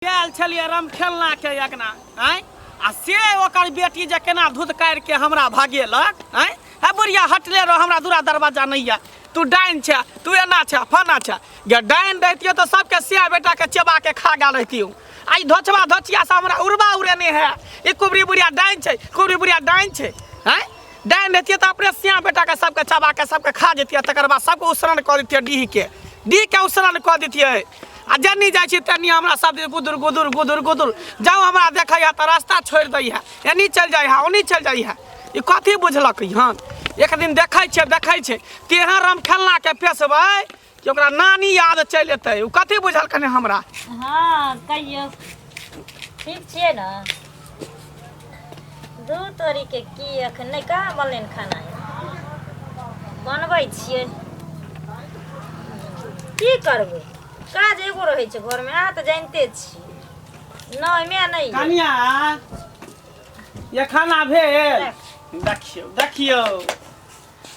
गेल छलिए राम खेलना के एकना आय आ से ओकर बेटी जे केना धुत काट के हमरा भागेलक आय हे बुढ़िया हटले रहो हमरा दूरा दरवाजा नहीं है तू डाइन छ तू एना छ फना छ गे डाइन दैतियो तो सबके सिया बेटा के चबा के खा गेल रहितियो आई धोचवा धोचिया से हमरा उड़बा उड़ेने है ई कुबरी बुढ़िया डाइन छ कुबरी बुढ़िया डाइन छ आय डाइन दैतियो तो अपने सिया बेटा के सबके चबा के सबके खा जतिया तकर बाद सबको उसरण कर दितियो डी के उसरण कर दितियो आ जन्नी जाय छी तन्नी हमरा सब गुदुर गुदुर गुदुर गुदुर जाओ हमरा देखैया त रास्ता छोड़ दै है एनी चल जाय है ओनी चल जाय है ई कथि बुझलक हन एक दिन देखै छै तेहन राम खेलना के पेशबै कि ओकरा नानी याद चल एतै उ कथि बुझल कने हमरा हां कहियो ठीक छै न दू तोरी के की अखन नै का बनलेन खाना बनबै छियै की करबै काज एगो रहे छै घर में आ त जानते छी नै मैं नै कनिया ये खाना भेल देखियो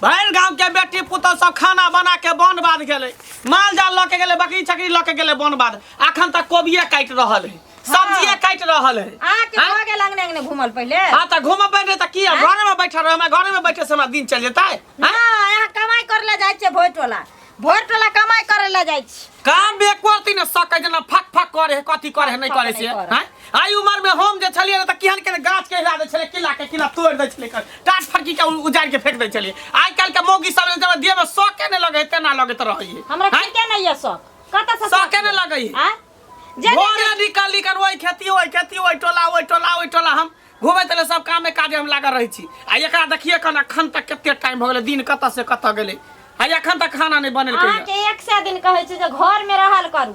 भैर गांव के बेटी पुतौ सब खाना बना के बन बाद गेलै माल जाल ल के गेलै बकरी छकरी ल के गेलै बन बाद अखन तक कोबिये काट रहल है सब्जिए काट रहल है आ के भागे लगने ने घुमल पहले हां त घुम बैठे त की घर में बैठल रह मैं घर में बैठे से हमरा दिन चल जेतै हां यहाँ कमाई कर ले जाय छै भोटोला कमाई करे ले जाय छी काम बेकरती ने सकै जना फक फक करे कथि करे नहीं करे से हैं आई उम्र में हम जे छलिए त किहन के गाछ के हिला दे छले किला तोड़ दे छले टाट फटकी के उजाड़ के फेंक दे छले आई काल के मौगी सब जब देह में सके ने लगे तेना लगे त रही हमरा के नहीं है शौक कत से सके ने लगे हां जे निकाली कर ओई खेती ओई टोला हम घूमे तले सब काम में काजे हम लागल रही छी आ एकरा देखिए अखन तक केते टाइम भ गेले दिन कत से कत गेले आ अखन तक खाना नहीं बनल के के 100 दिन कहै छै जे घर में रहल करू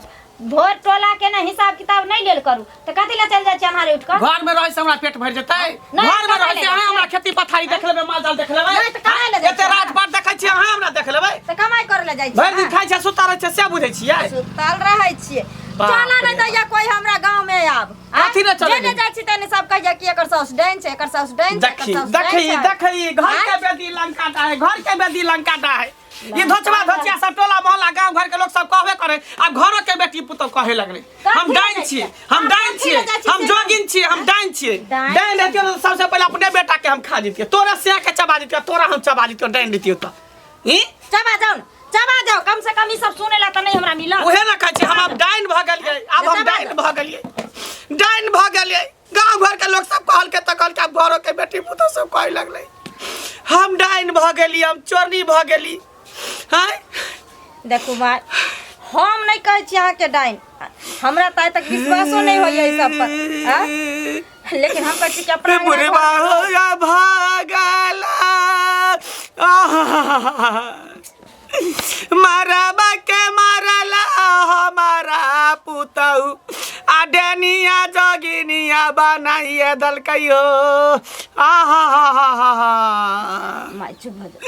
भोट टोला के ना हिसाब किताब नहीं लेल करू त कथि ला चल जाय छै अन्हारे उठ के घर में रहे से हमरा पेट भर जतै घर में रहे से हमरा खेती पथारी देख लेबे माल जाल देख लेबे नहीं त कमाई ले एते रात बात देखै छी अहाँ हमरा देख लेबे त कमाई करे ले जाय छै भर दिन खाइ छै सुता रहै छै से बुझै छियै सुतल रहै छियै चला नहीं दैया कोई हमरा गांव में आब कथि न चले जेने जाय छी तने सब कहिया कि एकर साउस डाइन छै एकर साउस डाइन छै देखी घर के बेदी लंकाटा है घर के बेदी लंकाटा है ये धोचवा धोचिया सब टोला मोहल्ला गांव घर के लोग सब कहबे करे अब घरों के बेटी पुतो कहे लगले हम डाइन छी हम जोगिन छी हम डाइन छी डाइन देतियो तो सबसे पहले अपने बेटा के हम खा जतियो तोरा से के चबा जतियो तोरा हम चबा जतियो डाइन देतियो त ई चबा जाओ कम से कम ई सब सुने ला त नहीं हमरा मिला ओहे ना कहै छी हम अब डाइन भ गेलिए अब हम डाइन भ गेलिए गांव घर के लोग सब कहल के तकल के घरों के बेटी पुतो सब कहे लगले हम डाइन भ गेली हम चोरनी भ गेली हां देखो भाई हम नहीं कहै छी अहाँ के डाइन हमरा ताय तक विश्वासो नहीं होय ई सब पर हां लेकिन हम कहै छी कि अपना बुरे होया भागला मारबा के मारला हमारा पुतौ आडनिया जोगिनिया बनाइए दल कहियो माय चुप भ जा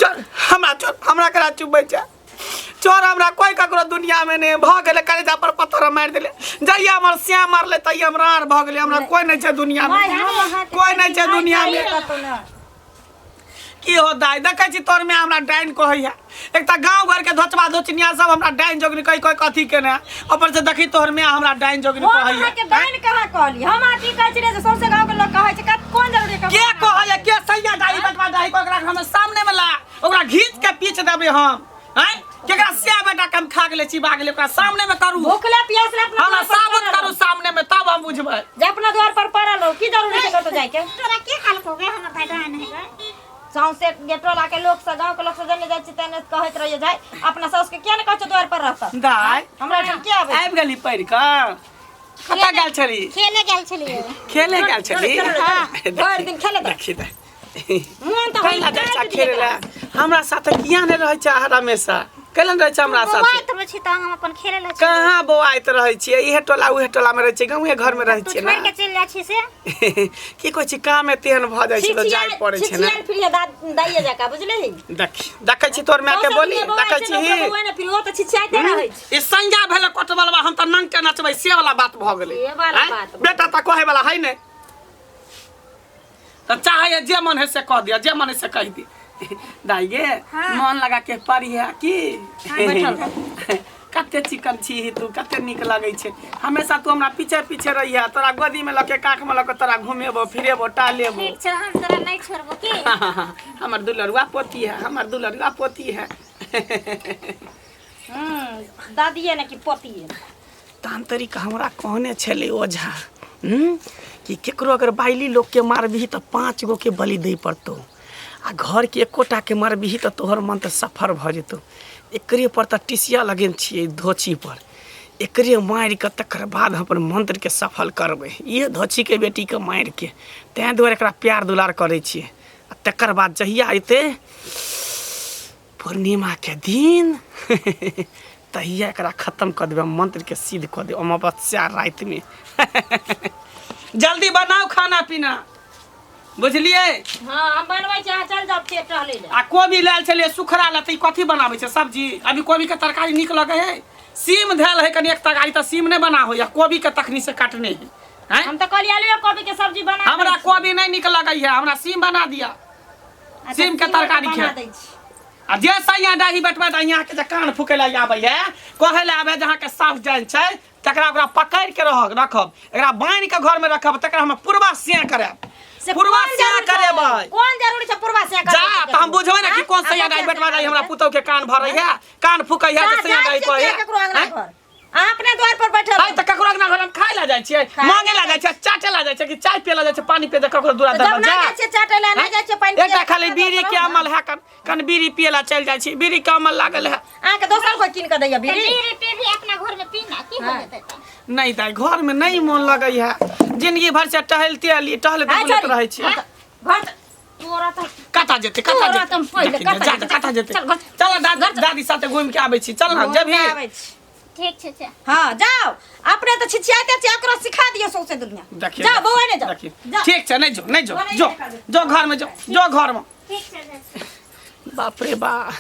चल हमरा करा चुप बैठा चोर हमरा कोई ककरो दुनिया में नहीं भ गेले कलेजा पर पत्थर मार देले जइया हमर सिया मारले तइया हमरा आर भ गेले हमरा कोई नहीं छै दुनिया में कोई नहीं छै दुनिया में की हो दाई देखै छी तोर में हमरा डाइन कहैया एक त गांव घर के धोचबा धोचनिया सब हमरा डाइन जोगनी कोई कथि केने ऊपर से देखी तोर में हमरा डाइन जोगनी कहैया के डाइन कहां कहली हम आटी कहै छी जे सबसे गांव के लोग कहै छै कोन जरूरी के कहैया के सैया दाई बटवा दाई को ओकरा हम सामने में ला ओकरा घीच के पीछ देबे हम हैं केकरा से बेटा के हम खा गेले चिबा गेले ओकरा सामने में करू भूखले प्यासले अपना हमरा साबुत करू सामने में तब हम बुझबै जे अपना द्वार पर पड़ल हो की जरूरी छै कतो जाय के तोरा के काल को गे हमर भाई डाइन है सौंसे गेटोला के लोग से गांव के लोग से जने जाय छी तने कहत रहिए जाय अपना सास के किया न कहत द्वार पर रहता दाई हमरा ठन के आबि गेली पैर का कता गेल छली खेले गेल छली हां भर दिन खेले देखी दे मन त पहिला जा खेलेला हमरा साथ किया ने रहै छै हमेशा कैलन रहै छै हमरा साथ बौआइत रहै छी त हम अपन खेले ला कहां बौआइत रहै छी इहे टोला उहे टोला में रहै छी गांवे घर में रहै छी ना छोड़ के चल जा छी से की कहै छी काम में तेहन भ जाय छै त जाय पड़ै छै ना छिछियन फिर दाइए जाका बुझले ही देखै छी तोर माय के बोली देखै छी ओए ना फिर ओ त छिछियाते रहै छै ई संज्ञा भेल कोटबलवा हम त नंग के नचबै से वाला बात भ गेलै ये वाला बात बेटा त कहे वाला है ने त चाहे जे मन है से कह दिया जे मन है से कह दी दाई गे मन लगा के पढ़िया की कते चिकन छी तू, कते निक लगै छै। हमेशा तू हमरा पीछे पीछे रहिया, तोरा गोदी में लके काख में लके तोरा घुमेबो फिरेबो टालेबो। ठीक छै, हम तोरा नहीं छोड़बो की। हमर दुलरुआ पोती है, हमर दुलरुआ पोती है। दादिये ने कि पोतिये। तांतरिक हमरा कहने छले ओझा कि केकरो अगर बाइली लोग के मारबही तो 5 गो के बलि दे पड़तो, आ घर के एकोटा के मारबही तो तोहर मन तो सफर भ जेतो। एकरे पर तो टिसिया लगेन छिए धोची पर, एकरे मार के तकर बाद अपन मंत्र के सफल करबे। ये धोची के बेटी के मार के तैं दुआरे एकरा प्यार दुलार करे छिए। आ तकर बाद जहिया अइते पूर्णिमा के दिन तहिया एकरा खत्म कर देबे, मंत्र के सिद्ध कर दे अमावस्या रात में। जल्दी बनाओ खाना पीना, बुझलिए। हां हम बनबै छी, अहाँ चल जाओ पेट टहले ले। आ कोबी लाल छले सुखरा लते कथी बनाबै छै सब्जी। अभी कोबी के तरकारी निक लगे है, सीम धैल है कनी एक तरकारी त सीम नहीं बना हो या कोबी के तखनी से काटने है। हम तो कहलिए आलू कोबी के सब्जी बना। हमरा कोबी नहीं निक लगे है, हमरा सीम बना दिया। सीम के तरकारी बना खे दै छी। आ जे सैया डाही बटवा यहाँ के कान फूके ला आबे है, कहे ला आबे जहाँ के साफ जान छै तकरा ओकरा पकड़ के रखब, एकरा बांध के घर में रखब, तकरा हम पूर्वा से करब। पूर्वा से करेबै। कौन जरूरी छै पूर्वा से करे। जा त हम बुझबै ना कि कौन सैया डाही बटवा डाही हमरा पुतौ के कान भरै है, कान फूकै है जे सैया डाही कहे। अपने द्वार पर बैठल है त ककरो अंगना घर में खाय ला जाय छियै, मांगे ला जाय छियै, चाटे ला जाय छियै कि चाय पिए ला जाय छियै, पानी पिए ककरो दूरा दरबा जा। ना छै चाटे ला ना जाय छै पानी पिए। एकटा खाली बीड़ी के अमल है, कन बीड़ी पिए ला चल जाय छी, बीड़ी के अमल लागल है। आ के दोसर कोई किन के दैया बीड़ी। बीड़ी पे भी अपना घर में पीना की हो जेतै त। नहीं दाई घर में नहीं मन लगे है, जिंदगी भर से टहलते बुलत रहे छी। घर तोरा त कता जेते कता जेते चल दादी साथे घूम के आबै छी। चल ना जब ठीक छै। हां जाओ, अपने तो छिछियाते छै, एकरो सिखा दियो सौसे दुनिया। जा बौआ ने जा। ठीक छै, नहीं जो घर में जो घर में। ठीक छै। बाप रे बा,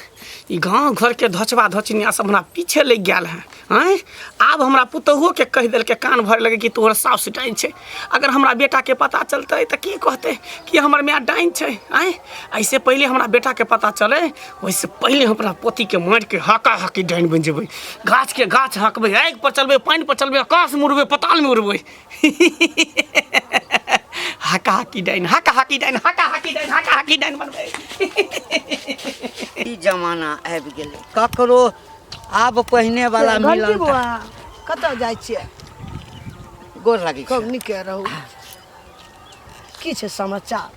ई गाँव घर के धोचबा धोचनिया सब हमरा पीछे लग गया है। हैं आब हमरा पुतहुओ के कह दिल के कान भर लगे कि तोहर साउस डाइन छै। अगर हमरा बेटा के पता चलते तो की कहते कि हमर माय डाइन छै। हैं ऐसे पहले हमरा बेटा के पता चले, वैसे पहले हमरा पोती के मार के हाका हाकी डाइन बन जेबै। गाछ के गाछ हकबै, आगि पर चलबै, पानी पर चलबै, आकाश में उड़बै, पताल में उड़बै। हाका हाकी डाइन, हाका हाकी डाइन, हाका हाकी डाइन, हाका हाकी डाइन बनबै। ई जमाना आबि गेलै, ककरो आब पहिने वाला मिलन कतऽ जाइ छियै? गोर लगी खूब नीके रहू। की छै समाचार?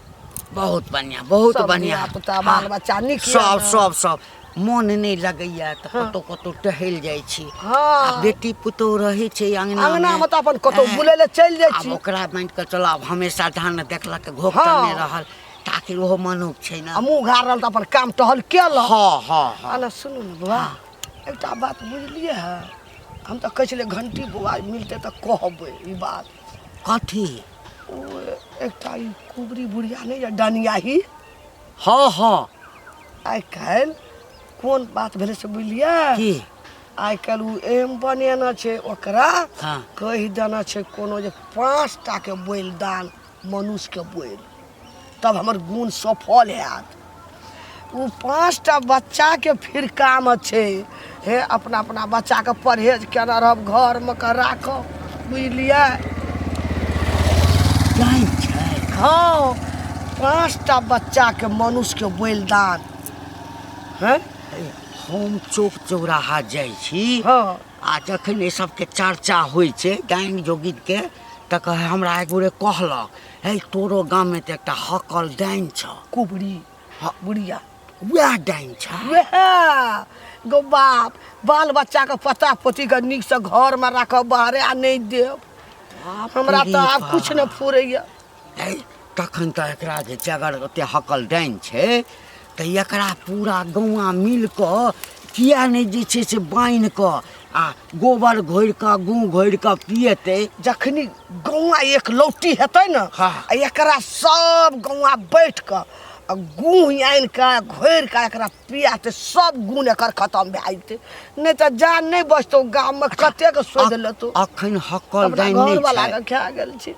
बहुत बढ़िया, बहुत सब बढ़िया। धिया पुता बाल बच्चा नीक यऽ सब ने? सब सब मोन नहीं लगैया तऽ कतौ कतौ टहल जाइ छी। हाँ। बेटी पुतौह रहै छै अंगना अंगना में तऽ अपन कतौ बुलै लए चलि जाइ आब छी। ओकरा बांध के चल, आब हमेशा धान देखलक घोप हाँ। करने रहल, ताकि ओहो मनुख छै ना। आ मुँह घाड़ल तऽ अपन काम टहल केलक। हाँ हाँ हाँ। अना सुनू ने बौआ, एकटा बात बुझलियै है, हम तऽ कहै छलियै घंटी बौआ मिलतै तऽ कहबै ई बात। कथी? ओ एकटा ई कुबरी बुढ़िया नहि यऽ डनियाही, हाँ हाँ। आइ काल्हि कोन बात भेलै से बुझलियै? की? आइ काल्हि ओ एम बनेना छै, ओकरा हाँ। कहि देना छै कोनो जे 5 टा के बोल दान मनुष्य के बोल, तब हमर गुण सफल हैत। ओ 5 टा बच्चा के फिर काम छै, हे अपना अपना बच्चा के परहेज केना रहब, घर में के राखब, बुझलियै? डाइन छै? हाँ, 5 टा बच्चा के मनुष्य के बोल दान है। हम चौक चौराहा जाइ छी, हाँ आ जखन ई सबके चर्चा होइ छै डाइन जोगिन के, तऽ कहे हमरा एक गोरे कहलक, हे तोरो गाँव में तऽ एकटा हकल डाइन छ। कुबरी बुढ़िया वएह डाइन छ? वएह गो बाप, बाल बच्चा के पता पोती के नीक से घर में राखब, बाहरे आ नहीं देव। हमरा तो आब कुछ न फुरैया। तखन तऽ एकरा जे छै, अगर ओते हकल डाइन छै तऽ एकरा पूरा गौआ मिल कऽ किया नहि जे छै से बान्हि कऽ आ गोबर घोरि कऽ गूँ घोरि कऽ पिएतै। जखनी गौआ एक लौटी हेतै न, हाँ। आ एकरा सब गौआ बैठ कऽ आ गुह आनि कऽ घोरि कऽ एकरा पियाते, सब गुण एकर खत्म भए जेतै। नहीं तऽ जान नहीं बचतौ, गाम में कते के सोच लेतौ। अखन हकल डाइन घर नहि वाला छै, के खा गेल छै।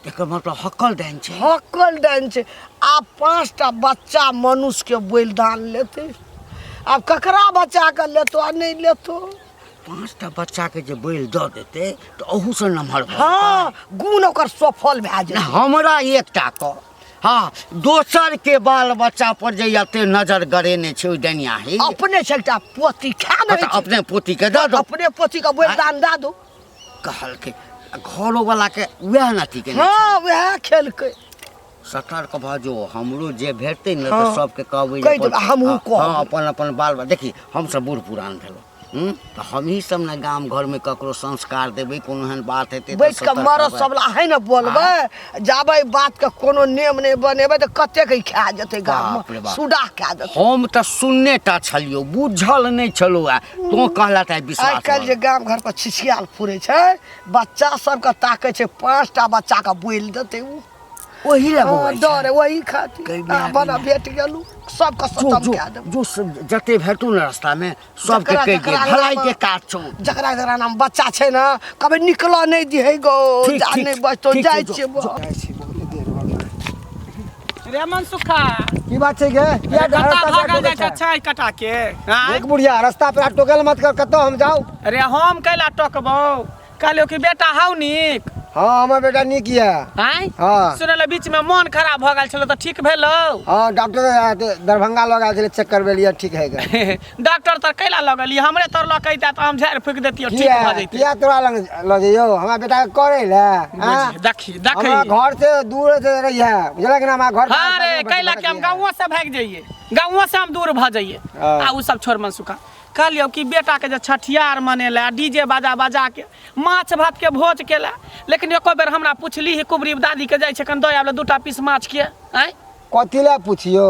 एकर मतलब हकल डाइन छै। हकल डाइन छै। आब 5 टा बच्चा मनुष्य के बलिदान लेते, आब ककरा बच्चा के लेतो आ नहीं लेतो? 5टा बच्चा के जे बैल दऽ देते तऽ अहू से नमहर भऽ हाँ गुण ओकर सफल भए जेतै। जाए। हमरा एकटा कह, हाँ दोसर के बाल बच्चा पर जे एते नजर गड़ेने छै ओइ डनिया ही अपने से एकटा पोती खा दे, अपने पोती के दऽ दो। अपने पोती का बलिदान दे दो। कहलकै घरो वाला के वएह नथी के हाँ वह खेलकै। सतर्क भऽ जो, हमरो जे भेटतै ने हाँ। तऽ सबके कहबै कहि देबै, हमहूँ कहबै। हाँ अपन अपन बाल बच्चा। देखी हम सब बूढ़ पुरान भेलहुँ, तऽ हमही सब ने गाम घर में ककरो संस्कार देबै, कोनो एहन बात हेतै बैठ के मरद सब ला है ना बोलबै, जाबै बात के कोनो नेम नहीं बनेबै तो कते के खा जेतै गाम बाप रे में, बाप। सुडा खा जेतै। हम तऽ सुनने टा छलियौ, बुझल नहीं छलो। तो कहला था आइ विश्वास काल्हि जे गाम घर पर छिछियाल फुरै छै, बच्चा सबके ताकै छै 5टा बच्चा के बोल देतै उ। ओही ले डर है वही खातिर कई बिया बना भेट गेलू सबके खत्म कए देब। जो जते भेटू न रास्ता में सबके जकरा- कहि दे, जकरा भलाई नाम- के काज छौ। जकरा जकरा नाम बच्चा छै ना, कभी निकल नहीं दिहे गो, ठीक, जा ठीक, नहीं बचतो ठीक, जाय जो- छियै। रे मनसुखा की बात छै गे? किया कता रास्ता पे भागल टोकै जाइ छै? छै कटा के हाँ? एक बुढ़िया रास्ता पे टोकल मत कर, कतौ हम जाऊ। अरे हम कैला टोकबौ, कहलियो कि बेटा हाउ नीक हाँ हमर बेटा नीक ये। आय हाँ सुनले बीच में मन खराब भ गेल छलो त ठीक भेलो। हाँ डॉक्टर दरभंगा लगा गेल, चेक करबेलिए, ठीक है गे। डॉक्टर तर कैला लगलिए, हमरे तर ल कहता त हम झाड़ फूक देतियो, ठीक किया भ जैते। किया तोरा लग ल जइयो हमरा बेटा के करे ले? हाँ? देखी देखी हमरा घर से दूर से रही है, बुझल कि ना? हमरा घर हाँ रे कैला कि हम गाँव से भाग जाइए, गाँव से हम दूर भ जाइए। हाँ। आ उ सब छोड़ मनसुखा, कहलियो कि बेटा के जे छठियार मनेला, डीजे बाजा बजा के माछ भात के भोज केला, लेकिन एको बेर हमरा पूछली ही कुबरी दादी के जाइ छै कन दय आबले 2टा पीस माछ के। आय कथी ले पूछियो,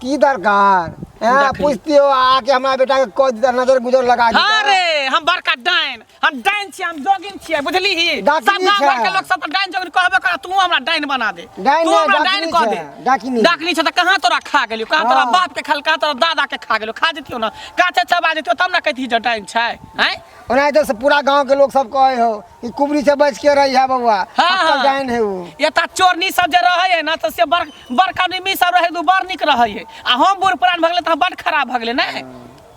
की दरकार? देखी। पूछतियो आके हमरा बेटा के कोई नजर गुजर लगा दी। हाँ रे हम बड़का हम डाइन छियै, हम जोगिन छियै, बुझली ही? सब डाकिनी गाँव घर छै। के लोग सब त डाइन जोगिन कहबे करे, तू हमरा डाइन बना दे, डाइन तू नहीं, हमरा डाकिनी डाइन कह छै, दे। डाकिनी। डाकिनी छै त कहाँ तोरा खा गेलियो, कहाँ तोरा हाँ। बाप के खाल, कहाँ तोरा दादा के खा गेलियो, खा जतियो ना, काचे चबा जतियो तब ना कहती जे डाइन छै। हैं ओनाहिते से पूरा गांव के लोग सब कहे हो कि कुबरी से बच के रही है बउआ, हाँ, अक्कल हाँ। डाइन है वो। एता चोरनी सब जे रहे है ना, त से बड़का निमी सब रहे दू बड़ निक रहे है। आ हम बूढ़ पुरान भ गेले त बड़ खराब भ गेले ना,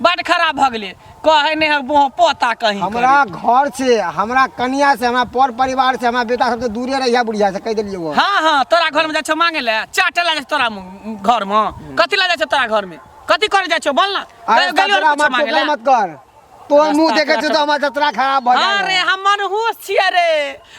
बड़ खराब भ गेले। कहे ने पोता कहीं हमरा घर से, हमरा कन्या से, हमरा पर परिवार से, हमरा बेटा सबसे दूरे रही है बुढ़िया से, कह दिलिए वो। हाँ हाँ तोरा घर में जाइ छौ मांगे ले, चाटे ला जाइ छौ तोरा घर में, कथी ला जाइ छौ तोरा घर में, कथी करे जाइ छौ बोल ना। अरे गेलियो कचरा कुछ मत मांगे टोकला ले। मत कर, तोहर मुंह रास्ता देखे छौ पेरा तो हमर जतरा खराब भ हाँ रे जाए। हम मनहूस छियै रे,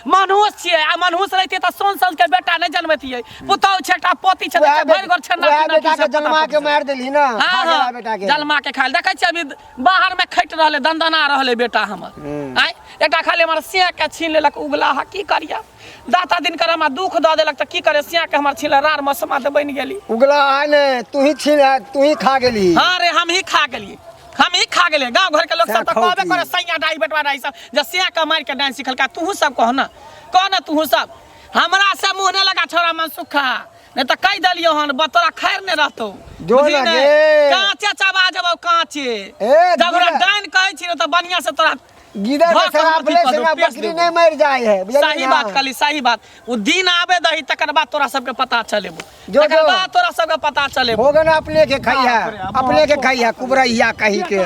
मनहूस छियै। आ मनहूस रहते त सोन सन के बेटा नहीं जन्मतियै, पुतौ छटा पोती छटा वएह भरि घर छन्ना वएह बेटा के जन्मा के मार देली ना, हाँ खा गेला हाँ बेटा के। जलमा के खाइल देखै छियै, अभी बाहर में खैट रहले, दंदना रहले बेटा हमर। आय एकटा खाली हमर सिया के छीन लेलक, उगला हा की करिया, दाता दिन कर हमरा दुख द देलक त की करे, सिया के हमर छीन रार मसमा त बन गेली। उगला है ने, तू ही छीन, तू ही खा गेली। हाँ रे हम ही खा गेलिए, हम ही खा गेलिए। गांव घर के लोग सब त खाओ कहबे की। करे सैया डाई बेटवा डाई सब जे सिया के मार के डांस सिखल का, तू सब कह ना, कह ना तू सब। हमरा से मुंह ने लगा छोरा मनसुखा, नहीं तो कह दलियो हन बतरा खैर ने रहतो। जो बुझली लगे। ने? कांचे चबा जबो कांचे, ए, जब ओकरा गिदड़। डाइन कहै छी त बढ़िया से तोरा गिदड़ भाग के शराब अथी ले कर से दो, ना पेश बकरी दो। नहीं मर जाए है, बुझलिए सही ना? बात कली, सही बात। वो दिन आवे दही तकर बाद तोरा सबके पता चलेबो, जो- तकर जो। बाद तोरा सबके पता चलेबो। होगा ना अपने के खाई है, बाप रे, अपने के खाई है, कुबरहिया कही के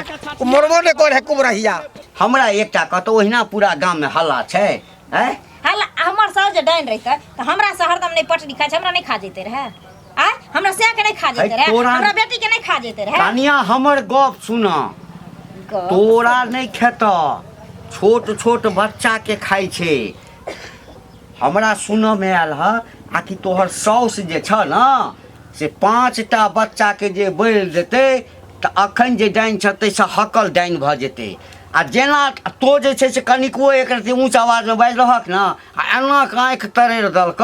मरबो ने कर है कुबरहिया। हमरा एकटा कतौ ओहिना पूरा गाम में हल्ला छै, हैं? हल्ला हमर साउ जे डाइन रहिते त हमरा से हरदम नहीं पटरी खाइ छै, हमरा नहीं खा जैते रहे। आय हमरा से के नहीं खा जैते रहे, तोरा- हमरा बेटी के नहीं खा जैते रहे। कनिया हमर गप सुन, तोरा नहीं खेत, छोट छोट बच्चा के खाई छे। हमरा सुन में आयल है आकि तोहर साउस जे छ न, से 5टा बच्चा के जे बैल देते त अखन जे डाइन छते से हकल डाइन भ जेते। आ जेना तो जे छै से कनिको एक रति ऊँच आवाज में बाजि रहक न, आ एना के आँखि तरेर दलक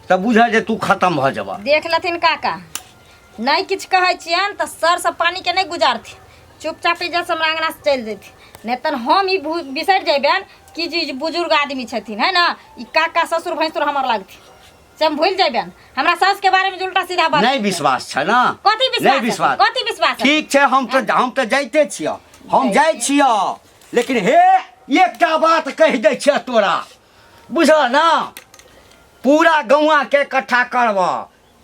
त बुझ जे तू खत्म भ जेबह। देख लथिन काका, नहीं किछ कहै छियन त सर से पानी के नहीं गुजारथि, चुपचाप इज्जत से हमरा अंगना से चल जेथि, नहीं त हम ई बिसर जेबेन कि जी बुजुर्ग आदमी छथिन, है ना? ई काका ससुर भैंसुर हमर लागथि, से हम भूल जेबेन। हमरा सास के बारे में उल्टा सीधा बात नहीं विश्वास छै ना? कथी विश्वास नहीं है? विश्वास, कथी विश्वास है? ठीक छै, हम तो जाइते छियै, हम जाइ छियै, लेकिन हे एकटा बात कहि दै छियै तोरा, बुझल ना? पूरा गौआ के इकट्ठा करब,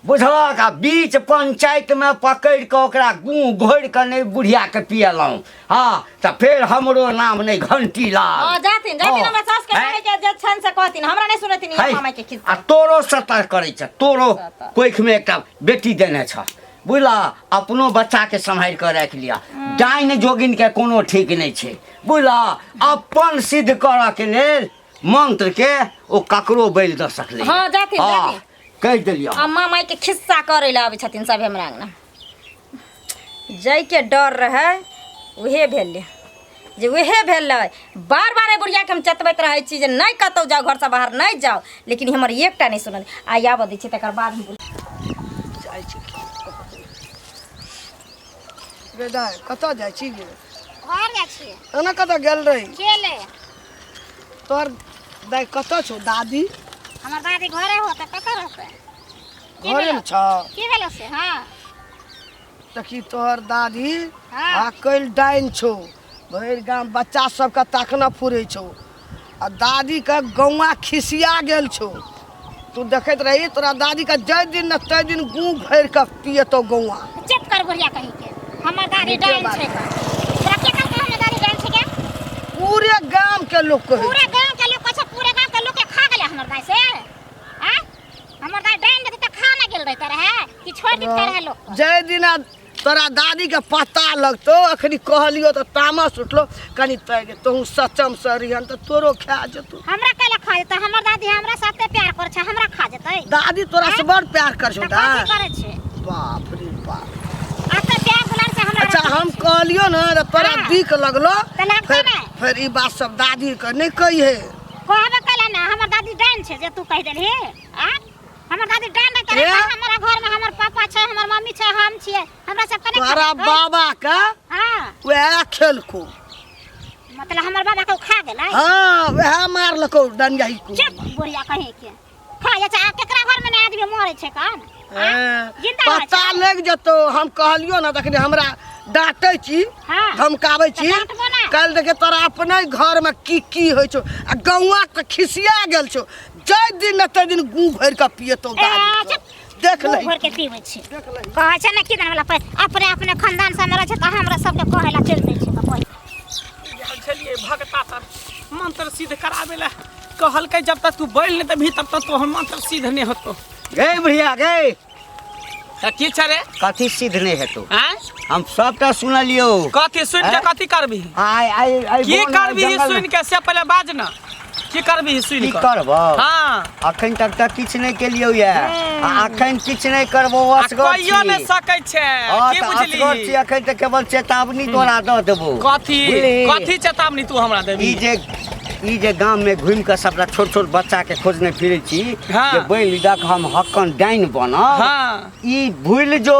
बुझलक आ बीच पंचायत में पकड़ के ओकरा गूँ घोरि के नहीं बुढ़िया के पियलहुँ हाँ तो फिर हमरो नाम नहीं घंटी लाल हां जाथिन जाथिन हमरा सास के हैं? माय के छन से कहथिन हमरा नहीं सुनथिन है? मामा के खिस्सा आ तोरो सतर करै छ तोरो सतर। कोख में एकटा बेटी देने छ बुझला अपनो बच्चा के संभाल के राख लिया डाइन जोगिन के कोनो ठीक नहीं छै बुझला अपन सिद्ध करऽ के लेल मंत्र के ओ ककरो बैल द सकले हाँ, जाथिन, जाथिन। कह देलियो अम्मा माई के खिस्सा करे ला आबै छथिन सब हमरा अंगना जय के डर रहे उहे भेल जे उहे भेल बार बार बुढ़िया के हम चतबैत रहे छी जे नहीं कतौ जाओ घर से बाहर नहीं जाओ लेकिन हमर एकटा नहीं सुनल आ आबऽ दै छी तकर बाद हम जाइ छी गे दाय कतऽ जाइ छी गे घर जाइ छियै एना कतऽ गेल रही खेले तोहर दाय कतऽ छौ दादी हमर दादी घरे होते कतऽ रहते घरे में छौ की भेलो से हाँ देखी तोहर दादी हाँ। आ कल डाइन छौ भरि गाम बच्चा सबके ताकना फुरै छौ आ दादी के गौआ खिसिया गेल छौ तू देखैत रही तोरा दादी के जै दिन न तै दिन गूँ भरि के पियतौ गौआ चुप कर बुढ़िया कहीं के हमर दादी नीके डाइन बात। छै का तोरा के कहलकै हमर दादी डाइन छै के पूरे गाम के लोग कहै पूरे गांव के लोग कहै पूरे गांव के लोग के खा गेलै हमर दाई से हैं हमर दाई डाइन देते त खा ना गेल रहते रहे कि छोड़ देते रहे लोग जै दिन तोरा दादी के पता लगतो अखनी कहलियो तो तामस उठलो कनी तै गे तू सचम से रिहन तो तोरो खा जेतौ हमरा कैला खा जेतै हमर दादी हमरा साथे प्यार करे छै हमरा खा जेतै दादी तोरा से बड़ प्यार कर छौ त दा कथी करे छै बाप रे बाप आते प्यार दुलार से हमरा अच्छा रखै हम छै। कहलियो ना रे तोरा हाँ। दीक लगलो तऽ लगतै फिर नहि। फिर ई बात सब दादी के नहीं कहिए कहबे कैला ना हमर दादी डाइन छै जे तू कह देलही आ हमर दादी डाइन रहते रहे ए? हमरा घर में हमर पापा छै हमर मम्मी छै हम छियै हमरा सब कने तोरा बाबा के हां वह खेलको मतलब हमर बाबा के खा गेलै हाँ वह मारलको डंजाई को चुप बुढ़िया कहीं के खा जा छै केकरा घर में ने आदमी मरे छै कान जिंदा रहै पता छै लग जतो हम कहलियो ना तखनी हमरा डांटे छी हाँ। धमकाबै छी तऽ डांटबो ना। कल देखे तोरा अपने घर में की होइ छौ आ गौआ के खिसिया गेल छौ जै दिन न तै दिन गू भर के पियतो ए, दादी चुप। देख ले भर के पीबै छै देख ले कहै छै ने किदन वाला अपने अपने खानदान से मरे छै त हमरा सबके कहै ला चल दै छै कोई चलिए भगता तर मंत्र सिद्ध करावे ला कहलकै जब तक तू बैल नहीं तभी तब तक तोहर मंत्र सिद्ध नहीं होतो गे बुढ़िया गे की छरे कथी सिद्ध नहीं हेतौ हैं हम सबटा सुनलियो कथी सुन के हैं? कथी करबी आइ आइ आइ की बोल करबी जंगल में। सुन के से पहले बाज ना की करबी सुन की के करबो हां अखन तक तऽ किछु नहीं केलियो ये आ अखन किछु नहीं करबो असगर छी कहियो नहीं सकै छै हाँ, की तऽ असगर छी बुझली अखन तऽ केवल चेतावनी तोरा दऽ देबो कथी बुझली? कथी चेतावनी तू हमरा देबी ई जे गाम में घुमि के सबटा छोट छोट बच्चा के खोजने फिरै छी हाँ। जे बैल दक हम हक्कन डाइन बनब हाँ ई भूल जो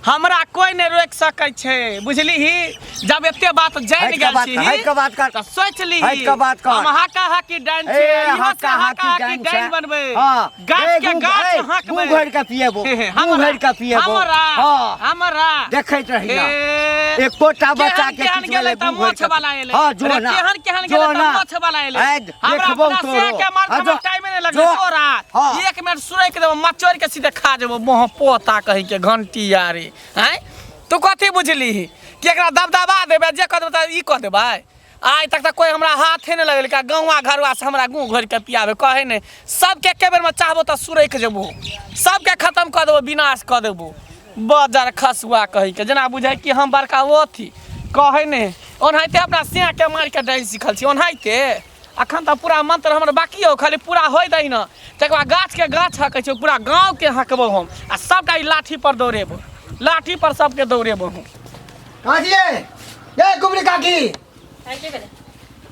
हमरा कोई नहीं रोक सकै छै बुझली ही जब एते बात जान हट के गेल बात छी कर, हट के बात कर। त सोच ली हट के बात कर। हम हाका हाकी डाइन छै ए, इहो से हक्का हाका हक्की हाकी डाइन डाइन छै। बनबै हाँ। गाछ ए, के गू- गाछ ए, हाकबै गू भरि के पिएबो गू भरि के पिएबो हमरा हाँ हमरा देखैत रही ना ए, एकोटा बच्चा के केहन किछु गेलै भेलै, त गू भरि मोछ के वाला एलै हाँ जो अरे ना केहन केहन जो गेलै त ना। मोछ वाला एलै आइ हमरा देखबो अपना तोरो। से के मार हाँ, के जो। टाइम नहीं लगै जो। तोरा हाँ। 1 मिनट सुरैक देबो मचोर के सीधे खा जेबो मोह पोता कहि के घंटी यारी हैं तू कथी बुझली कि एकरा दबदबा देबै जे कह देबै ई कह देबै आइ तक तऽ कोई हमरा हाथे नहीं लगल का गौवा घरवा से हमरा गूँ घोरि के पियाबे कहे नहीं सबके एके बेर में चाहबो तऽ सुरैक जेबो सबके खत्म कर देबो विनाश कर देबो बजर खसुआ कहि के जेना बुझाइ कि हम बड़का वो थी कहे नहीं ओनाहिते अपना सिया के मार के डाइन सिखल छी ओनाहिते अखन तऽ पूरा मंत्र हमर बाकी हो खाली पूरा होय दै न तकर बाद गाछ के गाछ हकै छै पूरा गाँव के हकबो हम आ सबटा ई लाठी पर दौड़ेबो लाठी पर सबके दौड़ेबो हम कहाँ छिए ये कुबरी काकी की भेलै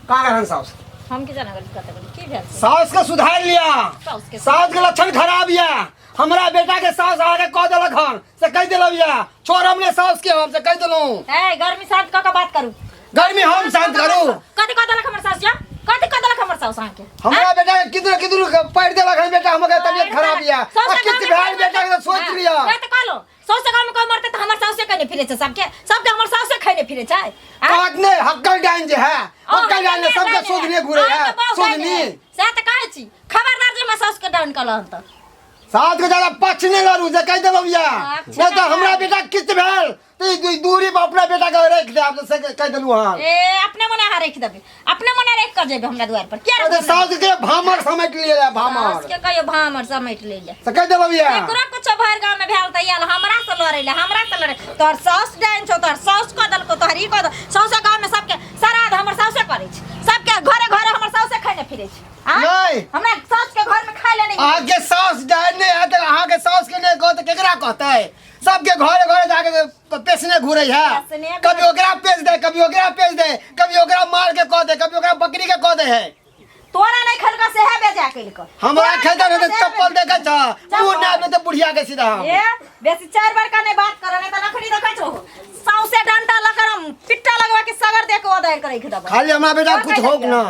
का रहन साउस हम की जाना गली कत गली की भेल से? साउस के सुधार लिया साउस के साउस के लक्षण खराब या हमरा बेटा के साउस आके कह देलक हन से कह देलौ या छोड़ हमने साउस के हम से कह देलौ ए गर्मी शांत क के बात करू गर्मी हम शांत करू कथी कह देलक हमर सास जा कथी कह देलक हमर सास आके हमरा बेटा के किधर किधर पैर देलक हन बेटा हमके तबियत खराब या आ कित भाई बेटा के सोच लिया मैं तो कहलो सास से घर में कोई मरते त हमर सास से कहने फिरे छै सबके हमर सास से खैने फिरे छै कहत ने हक्कल डाइन जे है हक्कल डाइन ने सबके सोधने घुरे है सोधनी से त कहै छी खबरदार जे मैं सास के डाउन कल हन त साथ के ज्यादा पक्ष नहीं लड़ू जे कह देलो भैया अच्छा नहीं तो बाबा। हमरा बेटा किस्त भेल तो ई दूरी पर अपना बेटा के रख दे आप से कह देलू हां ए अपने मने हा रख देबे अपने मने रख कर जेबे हमरा द्वार पर क्या अरे साथ के भामर समेट लिए भामर के कहियो भामर समेट ले ले से कह देलो भैया एकरा कुछ भर गांव में भेल त याल हमरा से लड़े तोर सास डाइन छौ तोर सास को दल को तोहरी को सौसे गांव में सबके श्राद्ध हमर सासे करे छ सबके घरे घरे हमर सासे खाने फिरे छ नहीं। हमरा सास के घर में खा ले नहीं आगे सास डाल नहीं है तो आगे सास के नहीं कहते केकरा कहता है सबके घरे घरे जाके पेसने घूरे है पेसने कभी ओकरा पेस दे कभी ओकरा पेस दे कभी ओकरा मार के कह दे कभी ओकरा बकरी के कह दे है तोरा नहीं खलका से है बेजा के लिखो हमरा खेता रहते चप्पल देखे छ तू ना में तो बुढ़िया के सीधा ए बेसी 4 बार का नहीं बात करे नहीं त नखड़ी देखै छो सौसे डंटा लकर हम पिट्टा लगवा के सगर दे के ओदार करे के दबा खाली हमरा बेटा कुछ होग ना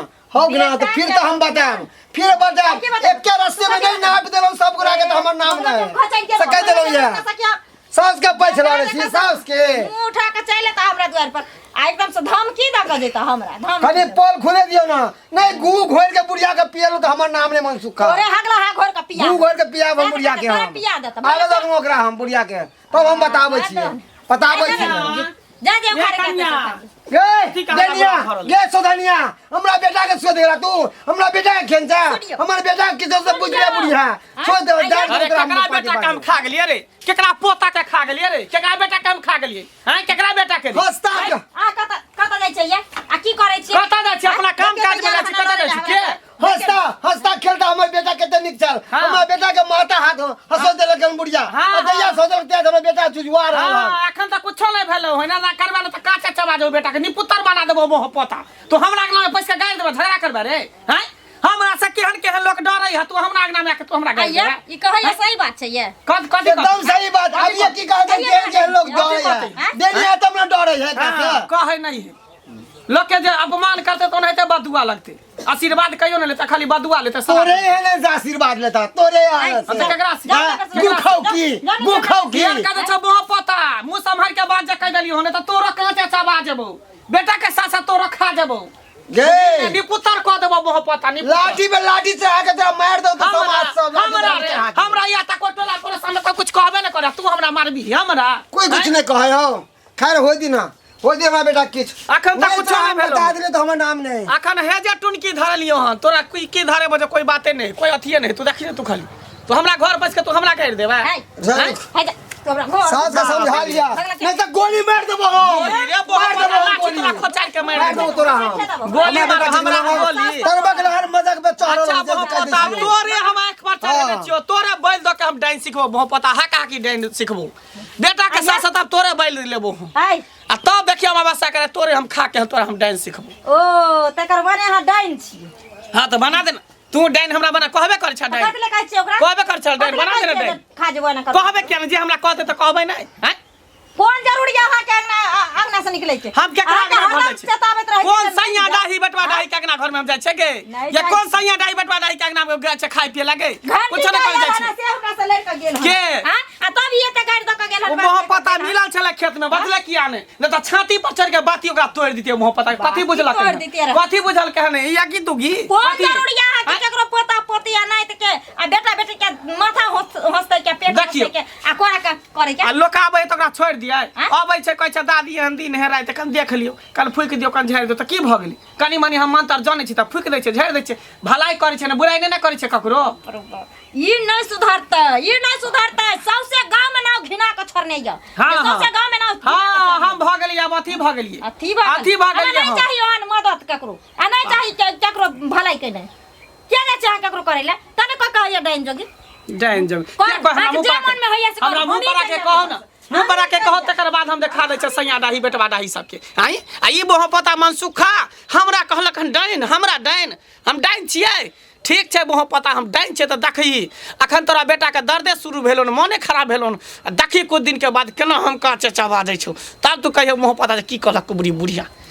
तो फिर तो हम बताएं फिर बताएं एक के रास्ते में नहीं नाप देलो सब गुरा के तो हमर नाम नहीं से कह देलो ये सास के पैसे वाले सी सास के मुंह उठा के चले त हमरा द्वार पर आ एकदम से धमकी द के देता हमरा धमकी खाली पोल खुले दियो ना नहीं गू घोर के बुढ़िया के पियलो तो हमर नाम नहीं मन सुखा तोरे हगला हा घोर का पिया गू घोर के पिया हम बुढ़िया के हम पिया देता आगे तक ओकरा हम बुढ़िया के तब हम बताबै छियै बताबै छियै जा जे ये उखाड़े कन्या। के गे देनिया गे सोधनिया हमरा बेटा के सो देला तू हमरा बेटा के खेंचा हमर बेटा के किछो से बुझले बुढ़िया सो दे डाल अरे केकरा बेटा के हम खा गेलिए रे केकरा पोता के खा गेलिए रे केकरा बेटा के हम खा गेलिए हैं केकरा बेटा के हस्ता आ कत जाय छै आ की करे छी कतऽ जाइ छी अपना काम काज में जाइ छी कतऽ जाइ छी के हस्ता खेलता हमर बेटा के निक चल हाँ। हमर बेटा के माथा हाथ हंसो देले के बुढ़िया हाँ, दैया सोचल ते हमर बेटा चुजवा रहा हां एखन तक कुछो नहीं भेलो है ना करबा न त काचे चबा देबो बेटा के निपुत्तर बना देबो मोह पोता तू हमरा अगना में पैसा गाड़ देबो झगड़ा करबे रे हैं हमरा से केहन लोग डरै है तू हमरा अगना में आके तू हमरा गाड़ आइया देबे ई कहै सही बात छै ये कद एकदम सही बात अब ये की कहते के लोग डरे है देनिया तब न डरे है कैसे कहे नहीं है लोग के जे अपमान करते तो नहीं ते बदुआ लगते आशीर्वाद कहियो नहीं लेता खाली बदुआ लेते तोरे है ना आशीर्वाद लेता तोरे तो केकरा से गुखाओ की यार का छ मोह पता मुंह संभाल के बात जे कह देली होने तो तोरा कांचे चबा जेबो बेटा के साथ साथ तोरा खा जेबो गे निपुत्तर कह देबो मोह पता लाठी पे लाठी से आके तेरा मार दो तो समाज सब हमरा या तक टोला पर सामने कोई कुछ कहबे न करे तू हमरा मारबी हमरा कोई कुछ नहीं कहे हो खैर हो दी ना हो दे हमरा बेटा किछ अखन तक कुछ नहीं भेलो बता दिले तो हमर नाम नहीं अखन हे जे टुनकी धरलियो हन तोरा की धरे बजे कोई बाते नहीं कोई अथिए नहीं तू देखी तू खाली तू हमरा घर बस के तू हमरा कर देबे है जा तोरा घर सास का समझा लिया नहीं तो गोली मार देबो रे बहुत तोरा खोचार के मार मार देबो दो तोरा हम गोली मार हमरा गोली तर बगल हर मजाक में चढ़ो अच्छा बहुत पता तोरे हम एक बार चले छियो तोरे बैल दो के हम डाइन सिखबो बहुत पता है का की डाइन सिखबो बेटा के साथ साथ अब तोरे बैल लेबो है आ तब देखियो हम आवाज करे तोरे हम खा के तोरे हम डाइन सिखबो ओ तकर बने हा डाइन छी हां तो बना दे तू डाइन हमरा बना कहबे कर छ डाइन कतले कहै छी ओकरा कहबे कर छ डाइन बना दे डाइन खा जेबो ना कर कहबे के जे हमरा कहते त कहबे नहीं हैं कौन जरूरी यहाँ के अंगना से निकले के हम केकरा अहाँके घर हरदम जाइ छी चेतावत रहै कौन छी जे सैया नहीं डाही बटवा हाँ? डाही केकना घर में हम जाइ छै के नहीं ये जाइ कौन सैया डाही बटवा डाही केकना में गए छै खाइ पिए लगे घंटी कुछ नहीं कर जाइ छै से हमरा से लड़ के गेल के? हां आ तब ये त गाड़ी द के गेल वो मोह पता मिलल छले खेत में बदले किया ने न त छाती पर चढ़ के बाती ओकरा तोड़ दितिए मोह पता कथि बुझलक तोड़ दितिए रे। कथि बुझल कहने या की तू गी कौन जरूरी यहाँ के केकरो पोता पोती या नहीं त के आ बेटा बेटी के माथा हंसते के पेट देखियो। हंसते के आ कोना का करे के आ लोक आबै त ओकरा छोड़ दिए हाँ? आबै छै कहै छै दादी एहन दिन हेराय त कन देख लियो कल फूक दियो कन झाड़ दियो त की भ गेली कनी मनी हम मंत्र जानै छी त फूक दै छै झाड़ दै छै भलाई करै छै ने बुराई नहीं करै छै ककरो ई नहीं सुधरता सबसे गांव में नाव घिना के छोड़ने या हाँ, सबसे हाँ। गांव में नाव हां हम भ गेलिए अब अथी भ गेलिए अथी बात गेलिए नहीं चाहिए अन मदद ककरो आ नहीं चाहिए ककरो भलाई के नहीं क्या नहीं चाहे ककरो करे ले तने को कहया डाइन जोगी डाइन जब कौन? बाकी जे मन में होइया से करो, हमरा मुंह हमही परा के कहिया कहो करो। ना मुंह परा के कहो तकर बाद हम देखा दै छै सैया डाही बेटवा डाही सबके आई आ ई मोह पता मनसुखा हमरा कहलक हन डाइन हमरा डाइन हम डाइन छियै ठीक छै मोह पता हम डाइन छै त देखही अखन तोरा बेटा के दर्दे शुरू भेलो न मने खराब भेलो न देखी कुछ दिन के बाद केना हम काचे चबा दै छौ तब तू कहियो मोह पता की कहलक बुढ़िया